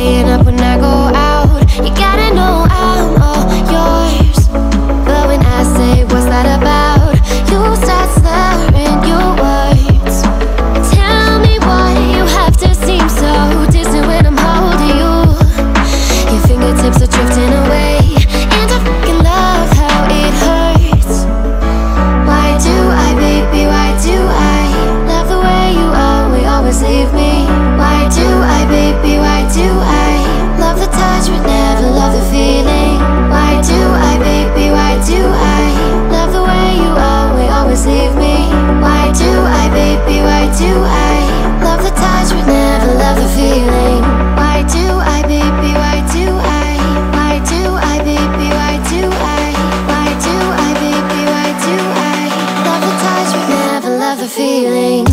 staying up when I go out. You gotta know I'm all yours. But when I say what's that about, you start slurring your words. Tell me why you have to seem so distant when I'm holding you. Your fingertips are drifting away, and I fucking love how it hurts. Why do I, baby, why do I love the way you always leave me? Why do I, baby, why do I love the touch but never love the feeling? Why do I, baby, why do I love the way you always leave me? Why do I, baby, why do I love the touch but never love the feeling? Why do I, baby, why do I? Why do I, baby, why do I? Why do I, baby, why do I love the touch but never love the feeling?